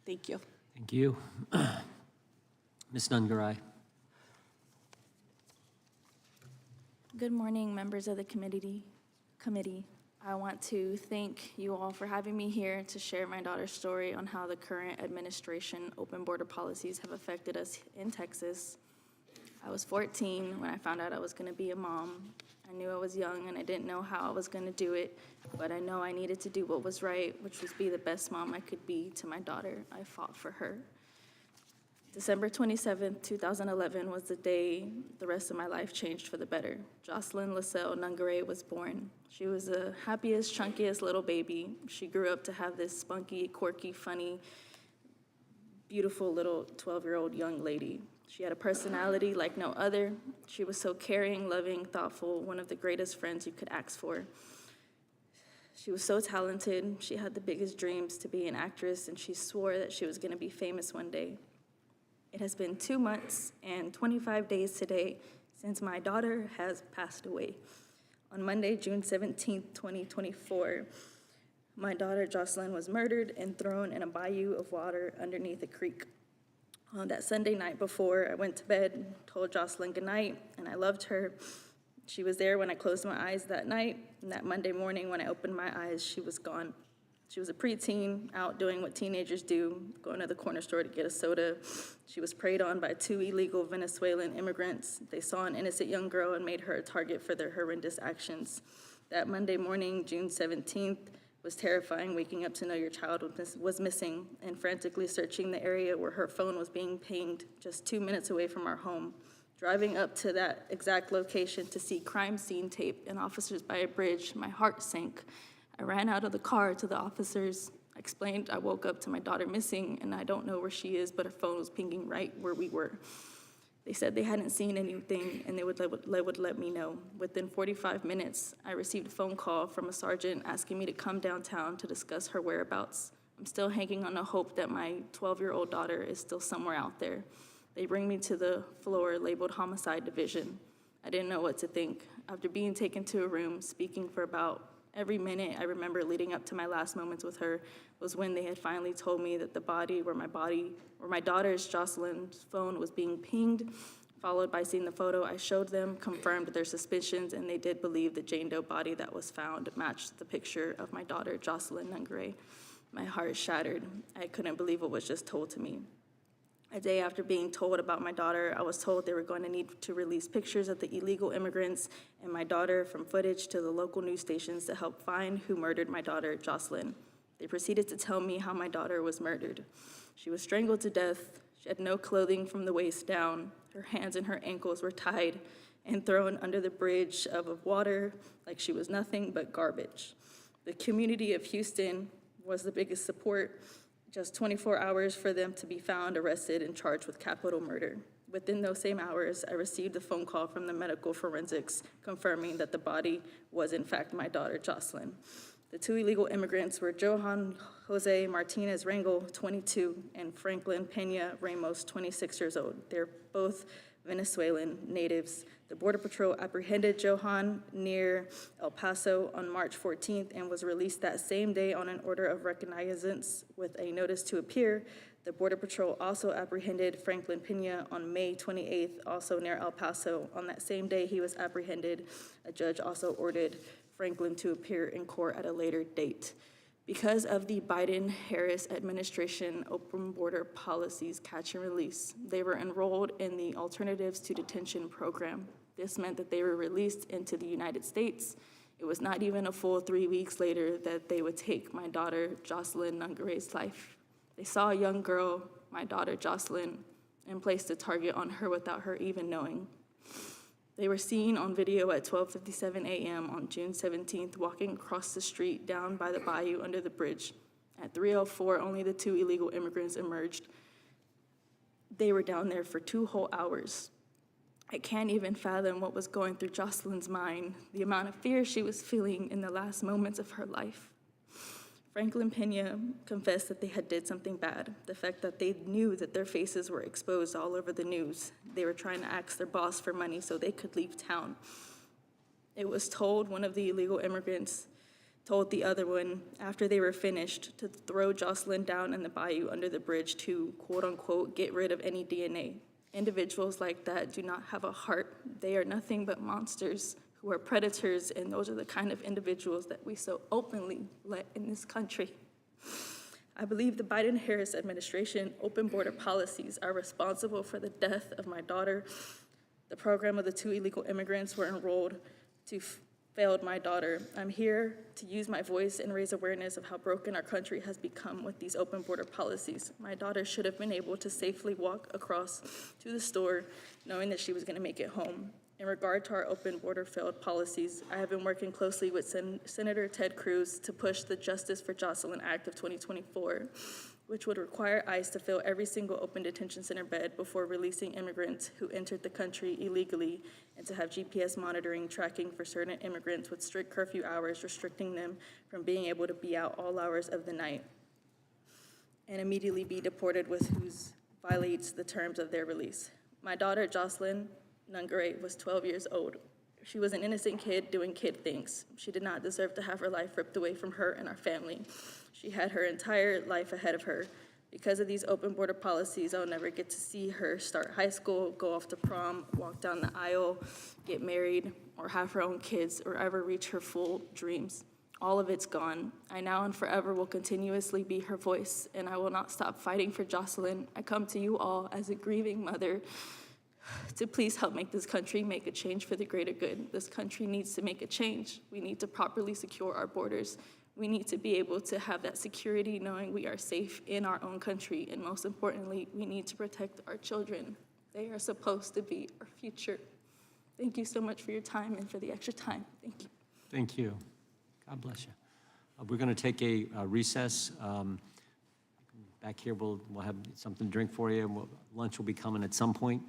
Thank you. Thank you. Ms. Nungaray. Good morning, members of the committee. I want to thank you all for having me here to share my daughter's story on how the current administration open border policies have affected us in Texas. I was 14 when I found out I was going to be a mom. I knew I was young and I didn't know how I was going to do it, but I know I needed to do what was right, which was be the best mom I could be to my daughter. I fought for her. December 27th, 2011 was the day the rest of my life changed for the better. Jocelyn Nungaray was born. She was the happiest, chunkiest little baby. She grew up to have this spunky, quirky, funny, beautiful little 12-year-old young lady. She had a personality like no other. She was so caring, loving, thoughtful, one of the greatest friends you could ask for. She was so talented. She had the biggest dreams to be an actress, and she swore that she was going to be famous one day. It has been 2 months and 25 days today since my daughter has passed away. On Monday, June 17th, 2024, my daughter Jocelyn was murdered and thrown in a bayou of water underneath a creek. On that Sunday night before I went to bed, told Jocelyn goodnight, and I loved her. She was there when I closed my eyes that night, and that Monday morning when I opened my eyes, she was gone. She was a preteen, out doing what teenagers do, going to the corner store to get a soda. She was preyed on by 2 illegal Venezuelan immigrants. They saw an innocent young girl and made her a target for their horrendous actions. That Monday morning, June 17th, was terrifying, waking up to know your child was missing and frantically searching the area where her phone was being pinged just 2 minutes away from our home. Driving up to that exact location to see crime scene tape and officers by a bridge, my heart sank. I ran out of the car to the officers. I explained I woke up to my daughter missing and I don't know where she is, but her phone was pinging right where we were. They said they hadn't seen anything and they would let me know. Within 45 minutes, I received a phone call from a sergeant asking me to come downtown to discuss her whereabouts. I'm still hanging on the hope that my 12-year-old daughter is still somewhere out there. They bring me to the floor labeled Homicide Division. I didn't know what to think. After being taken to a room, speaking for about every minute I remember leading up to my last moments with her was when they had finally told me that the body where my daughter's Jocelyn's phone was being pinged, followed by seeing the photo I showed them, confirmed their suspicions, and they did believe the Jane Doe body that was found matched the picture of my daughter, Jocelyn Nungaray. My heart shattered. I couldn't believe what was just told to me. A day after being told about my daughter, I was told they were going to need to release pictures of the illegal immigrants and my daughter from footage to the local news stations to help find who murdered my daughter, Jocelyn. They proceeded to tell me how my daughter was murdered. She was strangled to death. She had no clothing from the waist down. Her hands and her ankles were tied and thrown under the bridge of water like she was nothing but garbage. The community of Houston was the biggest support. Just 24 hours for them to be found, arrested, and charged with capital murder. Within those same hours, I received a phone call from the medical forensics confirming that the body was in fact my daughter, Jocelyn. The 2 illegal immigrants were Johan Jose Martinez Rangel, 22, and Franklin Pena Ramos, 26 years old. They're both Venezuelan natives. The Border Patrol apprehended Johan near El Paso on March 14th and was released that same day on an order of recognizance with a notice to appear. The Border Patrol also apprehended Franklin Pena on May 28th, also near El Paso. On that same day he was apprehended, a judge also ordered Franklin to appear in court at a later date. Because of the Biden-Harris administration open border policies catch and release, they were enrolled in the Alternatives to Detention program. This meant that they were released into the United States. It was not even a full 3 weeks later that they would take my daughter, Jocelyn Nungaray's life. They saw a young girl, my daughter, Jocelyn, and placed a target on her without her even knowing. They were seen on video at 12:57 a.m. on June 17th, walking across the street down by the bayou under the bridge. At 3:04, only the 2 illegal immigrants emerged. They were down there for 2 whole hours. I can't even fathom what was going through Jocelyn's mind, the amount of fear she was feeling in the last moments of her life. Franklin Pena confessed that they had did something bad. The fact that they knew that their faces were exposed all over the news. They were trying to ask their boss for money so they could leave town. It was told one of the illegal immigrants told the other one, after they were finished, to throw Jocelyn down in the bayou under the bridge to, quote unquote, get rid of any DNA. Individuals like that do not have a heart. They are nothing but monsters who are predators, and those are the kind of individuals that we so openly let in this country. I believe the Biden-Harris administration open border policies are responsible for the death of my daughter. The program of the 2 illegal immigrants were enrolled to failed my daughter. I'm here to use my voice and raise awareness of how broken our country has become with these open border policies. My daughter should have been able to safely walk across to the store knowing that she was going to make it home. In regard to our open border failed policies, I have been working closely with Senator Ted Cruz to push the Justice for Jocelyn Act of 2024, which would require ICE to fill every single open detention center bed before releasing immigrants who entered the country illegally, and to have GPS monitoring tracking for certain immigrants with strict curfew hours, restricting them from being able to be out all hours of the night, and immediately be deported with whose violates the terms of their release. My daughter, Jocelyn Nungaray, was 12 years old. She was an innocent kid doing kid things. She did not deserve to have her life ripped away from her and our family. She had her entire life ahead of her. Because of these open border policies, I'll never get to see her start high school, go off to prom, walk down the aisle, get married, or have her own kids, or ever reach her full dreams. All of it's gone. I now and forever will continuously be her voice, and I will not stop fighting for Jocelyn. I come to you all as a grieving mother to please help make this country make a change for the greater good. This country needs to make a change. We need to properly secure our borders. We need to be able to have that security knowing we are safe in our own country. And most importantly, we need to protect our children. They are supposed to be our future. Thank you so much for your time and for the extra time. Thank you. Thank you. God bless you. We're going to take a recess. Back here, we'll have something to drink for you. Lunch will be coming at some point.